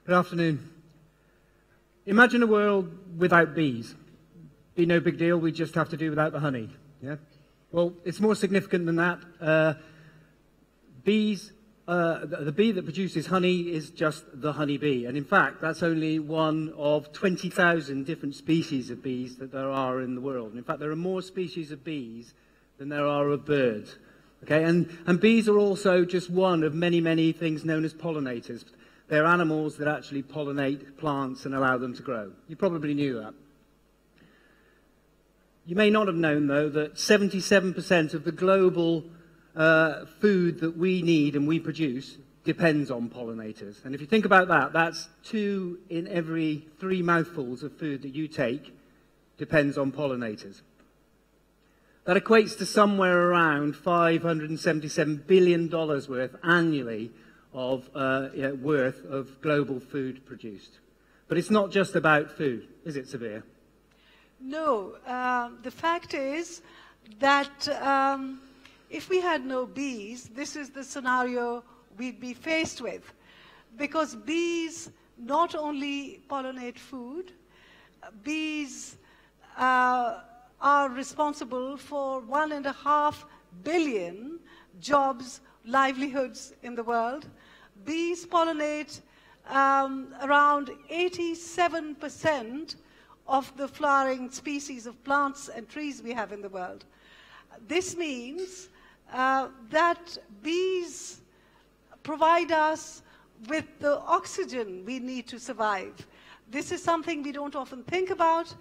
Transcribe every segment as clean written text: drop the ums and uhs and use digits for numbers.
Good afternoon. Imagine a world without bees. Be no big deal, we just have to do without the honey. Yeah? Well, it's more significant than that. The bee that produces honey is just the honeybee. And in fact, that's only one of 20,000 different species of bees that there are in the world. And in fact, there are more species of bees than there are of birds. Okay? And bees are also just one of many, many things known as pollinators. They're animals that actually pollinate plants and allow them to grow. You probably knew that. You may not have known, though, that 77% of the global food that we need and we produce depends on pollinators. And if you think about that, that's 2 in every 3 mouthfuls of food that you take depends on pollinators. That equates to somewhere around $577 billion worth annually of worth of global food produced. But it's not just about food, is it, Severe? No. The fact is that if we had no bees, this is the scenario we'd be faced with. Because bees not only pollinate food, bees are responsible for 1.5 billion jobs, livelihoods in the world. Bees pollinate around 87% of the flowering species of plants and trees we have in the world. This means that bees provide us with the oxygen we need to survive. This is something we don't often think about,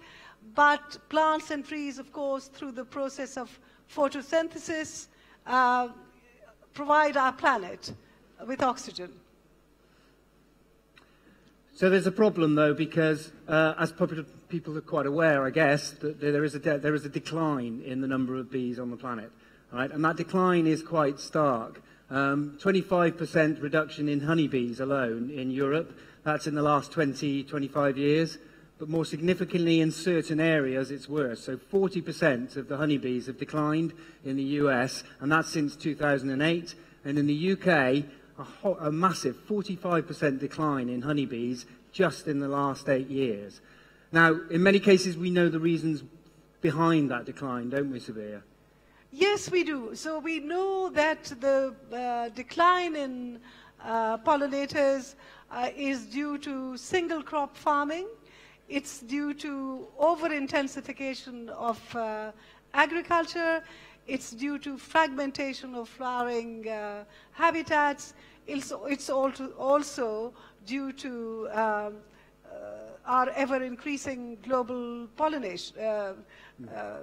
but plants and trees, of course, through the process of photosynthesis, provide our planet with oxygen. So there's a problem, though, because as people are quite aware, I guess, that there is a decline in the number of bees on the planet, right? And that decline is quite stark. 25% reduction in honeybees alone in Europe. That's in the last 20, 25 years. But more significantly, in certain areas, it's worse. So 40% of the honeybees have declined in the US, and that's since 2008. And in the UK, a massive 45% decline in honeybees just in the last 8 years. Now, in many cases, we know the reasons behind that decline, don't we, Severe? Yes, we do. So we know that the decline in pollinators is due to single crop farming. It's due to over-intensification of agriculture. It's due to fragmentation of flowering habitats. It's also due to our ever-increasing global population. Yes.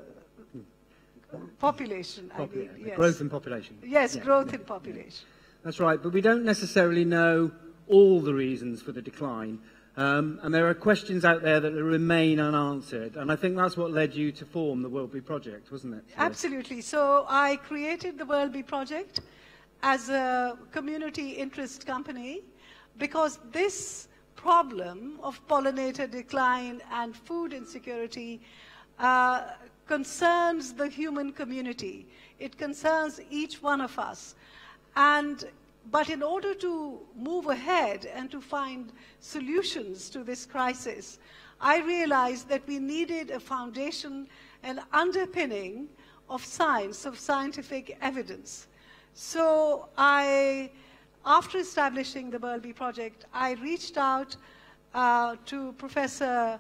Growth in population. Yes, yeah, growth in population. That's right, but we don't necessarily know all the reasons for the decline. And there are questions out there that remain unanswered. And I think that's what led you to form the World Bee Project, wasn't it? Absolutely. So I created the World Bee Project as a community interest company because this problem of pollinator decline and food insecurity concerns the human community. It concerns each one of us. But in order to move ahead and to find solutions to this crisis, I realized that we needed a foundation and underpinning of science, of scientific evidence. So after establishing the World Bee Project, I reached out to Professor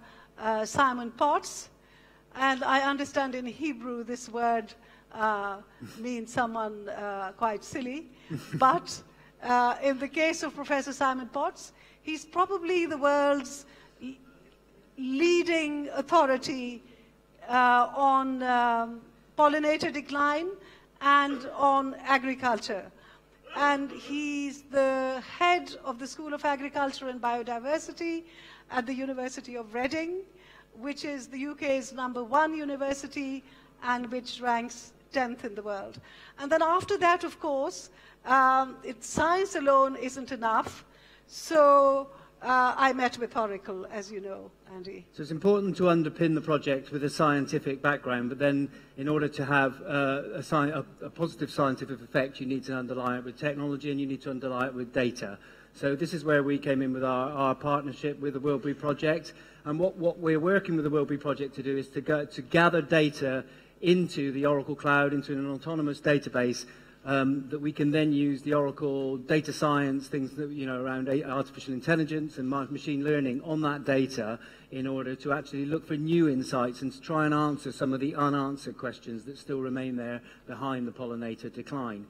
Simon Potts, and I understand in Hebrew this word means someone quite silly, but in the case of Professor Simon Potts, he's probably the world's leading authority on pollinator decline and on agriculture. And he's the head of the School of Agriculture and Biodiversity at the University of Reading, which is the UK's #1 university and which ranks 10th in the world. And then after that, of course, science alone isn't enough. So I met with Oracle, as you know, Andy. So it's important to underpin the project with a scientific background, but then in order to have a positive scientific effect, you need to underlie it with technology and you need to underlie it with data. So this is where we came in with our partnership with the World Bee Project. And what we're working with the World Bee Project to do is to gather data into the Oracle Cloud, into an autonomous database that we can then use the Oracle data science, things that, around artificial intelligence and machine learning on that data in order to actually look for new insights and to try and answer some of the unanswered questions that still remain there behind the pollinator decline.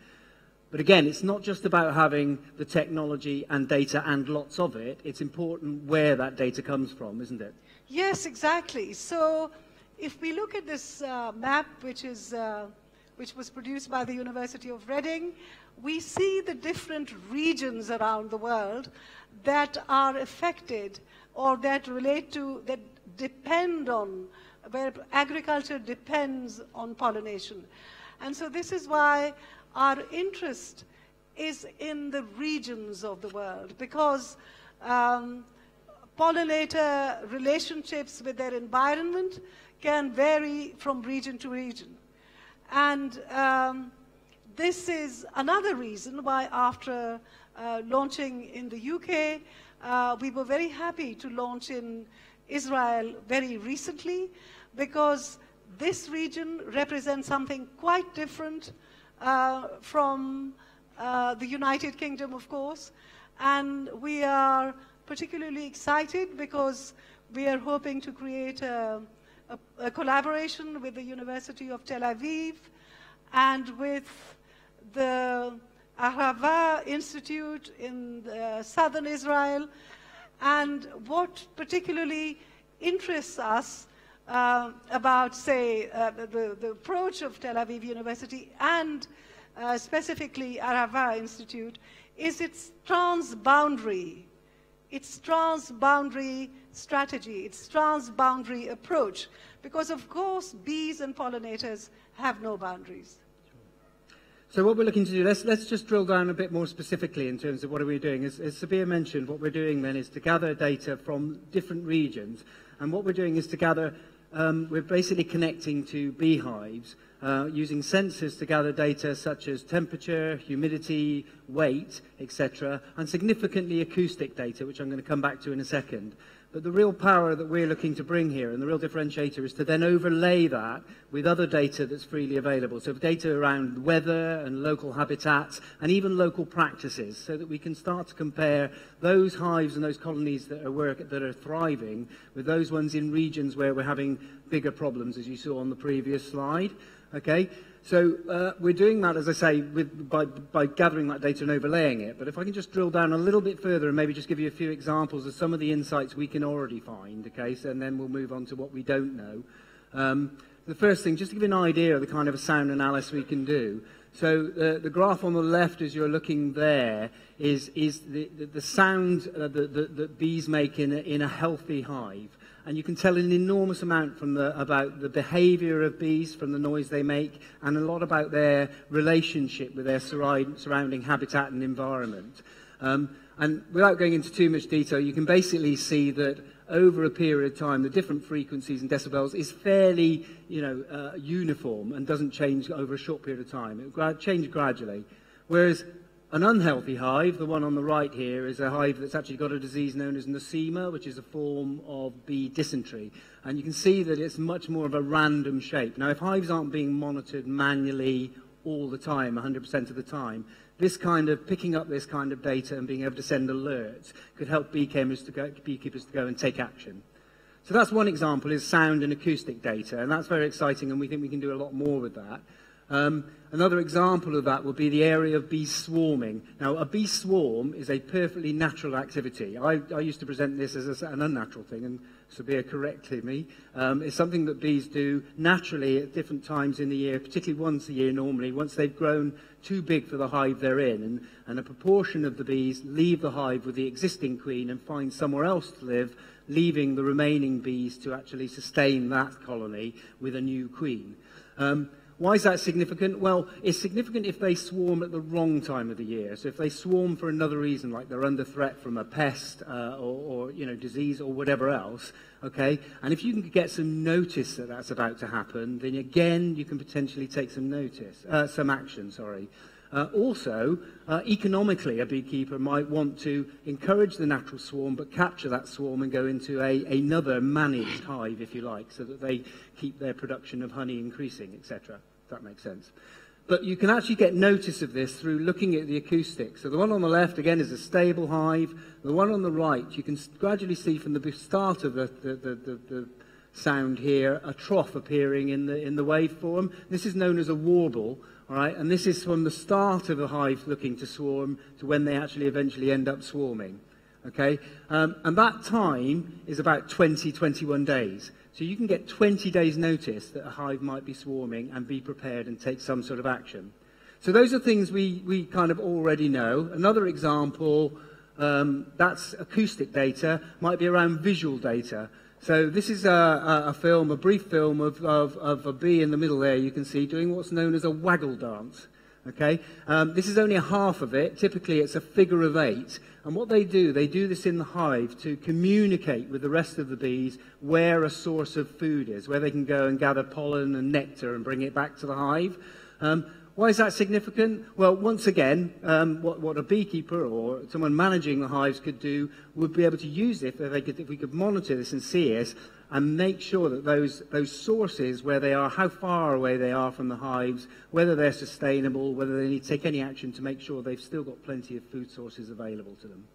But again, it's not just about having the technology and data and lots of it. It's important where that data comes from, isn't it? Yes, exactly. So if we look at this map, which was produced by the University of Reading, we see the different regions around the world that are affected or that depend on, where agriculture depends on pollination. And so this is why our interest is in the regions of the world, because pollinator relationships with their environment can vary from region to region. And this is another reason why after launching in the UK, we were very happy to launch in Israel very recently, because this region represents something quite different from the United Kingdom, of course. And we are particularly excited because we are hoping to create a collaboration with the University of Tel Aviv and with the Ahava Institute in southern Israel. And what particularly interests us about, say, the approach of Tel Aviv University and specifically Ahava Institute is its transboundary strategy, its transboundary approach, because of course bees and pollinators have no boundaries. So what we're looking to do, let's just drill down a bit more specifically in terms of what are we doing. As Sabir mentioned, what we're doing then is to gather data from different regions, and what we're doing is to gather, we're basically connecting to beehives using sensors to gather data such as temperature, humidity, weight, etc., and significantly acoustic data, which I'm going to come back to in a second. But the real power that we're looking to bring here, and the real differentiator, is to then overlay that with other data that's freely available. So data around weather and local habitats and even local practices, so that we can start to compare those hives and those colonies that are thriving with those ones in regions where we're having bigger problems, as you saw on the previous slide. Okay, so we're doing that, as I say, by gathering that data and overlaying it. But if I can just drill down a little bit further and maybe just give you a few examples of some of the insights we can already find, okay, so, and then we'll move on to what we don't know. The first thing, just to give you an idea of the kind of a sound analysis we can do. So the graph on the left, as you're looking there, is the sound that bees make in a healthy hive. And you can tell an enormous amount from about the behavior of bees, from the noise they make, and a lot about their relationship with their surrounding habitat and environment. And without going into too much detail, you can basically see that over a period of time, the different frequencies and decibels is fairly, uniform and doesn't change over a short period of time. It will change gradually. Whereas an unhealthy hive, the one on the right here, is a hive that's actually got a disease known as nosema, which is a form of bee dysentery. And you can see that it's much more of a random shape. Now, if hives aren't being monitored manually all the time, 100% of the time, picking up this kind of data and being able to send alerts could help beekeepers to go and take action. So that's one example, is sound and acoustic data, and that's very exciting, and we think we can do a lot more with that. Another example of that would be the area of bee swarming. Now, a bee swarm is a perfectly natural activity. I used to present this as an unnatural thing, and Sabir corrected me. It's something that bees do naturally at different times in the year, particularly once a year normally, once they've grown too big for the hive they're in, and a proportion of the bees leave the hive with the existing queen and find somewhere else to live, leaving the remaining bees to actually sustain that colony with a new queen. Why is that significant? Well, it's significant if they swarm at the wrong time of the year. So if they swarm for another reason, like they're under threat from a pest or disease or whatever else, okay? And if you can get some notice that that's about to happen, then again, you can potentially take some action, sorry. Also, economically, a beekeeper might want to encourage the natural swarm, but capture that swarm and go into another managed hive, if you like, so that they keep their production of honey increasing, etc. If that makes sense. But you can actually get notice of this through looking at the acoustics. So the one on the left, again, is a stable hive. The one on the right, you can gradually see from the start of the sound here, a trough appearing in the waveform. This is known as a warble, all right? And this is from the start of a hive looking to swarm to when they actually eventually end up swarming, okay? And that time is about 21 days. So you can get 20 days notice that a hive might be swarming and be prepared and take some sort of action. So those are things we kind of already know. Another example, that's acoustic data, might be around visual data. So this is a brief film of a bee in the middle there, you can see, doing what's known as a waggle dance. Okay, this is only a half of it. Typically, it's a figure of 8. And what they do this in the hive to communicate with the rest of the bees where a source of food is, where they can go and gather pollen and nectar and bring it back to the hive. Why is that significant? Well, once again, what a beekeeper or someone managing the hives could do would be able to use it if we could monitor this and see it and make sure that those sources, where they are, how far away they are from the hives, whether they're sustainable, whether they need to take any action to make sure they've still got plenty of food sources available to them.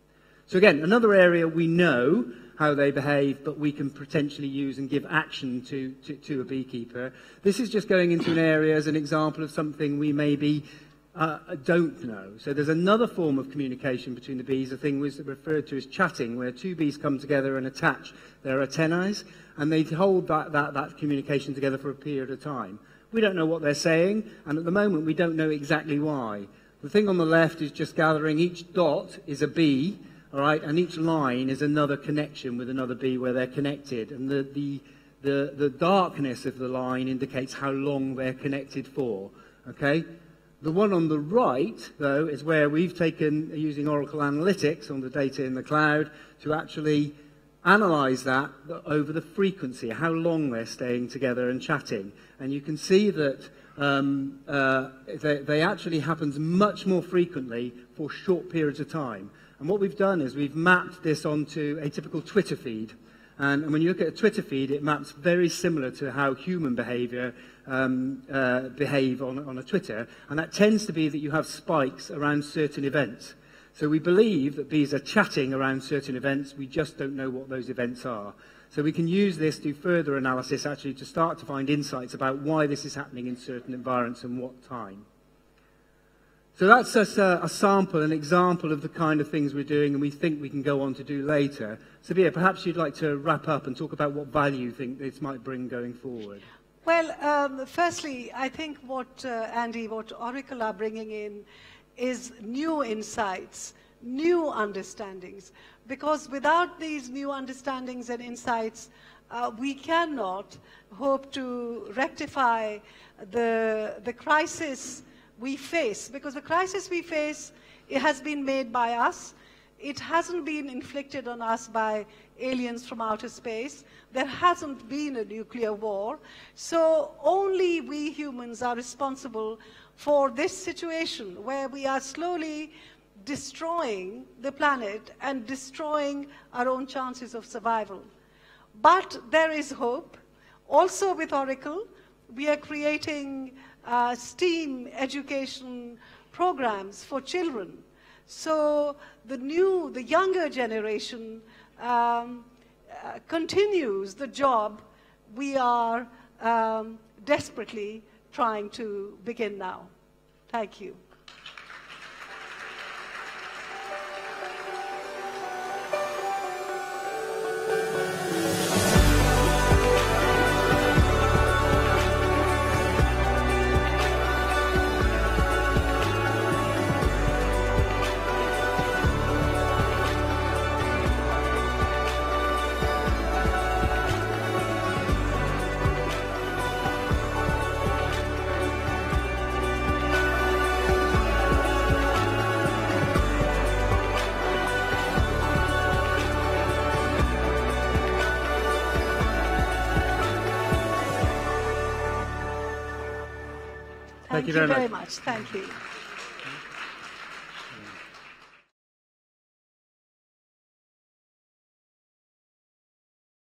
So again, another area we know how they behave, but we can potentially use and give action to a beekeeper. This is just going into an area as an example of something we maybe don't know. So there's another form of communication between the bees, a thing was referred to as chatting, where two bees come together and attach their antennae, and they hold that communication together for a period of time. We don't know what they're saying, and at the moment we don't know exactly why. The thing on the left is just gathering. Each dot is a bee, all right, and each line is another connection with another bee where they're connected, and the darkness of the line indicates how long they're connected for, okay? The one on the right, though, is where we've taken, using Oracle Analytics on the data in the cloud, to actually analyze that over the frequency, how long they're staying together and chatting. And you can see that they actually happens much more frequently for short periods of time. And what we've done is we've mapped this onto a typical Twitter feed. And when you look at a Twitter feed, it maps very similar to how human behavior behave on a Twitter. And that tends to be that you have spikes around certain events. So we believe that bees are chatting around certain events. We just don't know what those events are. So we can use this to further analysis, actually, to start to find insights about why this is happening in certain environments and what time. So that's a sample, an example of the kind of things we're doing and we think we can go on to do later. Sabia, perhaps you'd like to wrap up and talk about what value you think this might bring going forward. Well, firstly, I think what Andy, what Oracle are bringing in is new insights, new understandings. Because without these new understandings and insights, we cannot hope to rectify the crisis we face. Because the crisis we face, it has been made by us. It hasn't been inflicted on us by aliens from outer space. There hasn't been a nuclear war. So only we humans are responsible for this situation where we are slowly destroying the planet and destroying our own chances of survival. But there is hope. Also with Oracle, we are creating STEAM education programs for children. So the younger generation continues the job we are desperately trying to begin now. Thank you. Thank you very much. Thank you.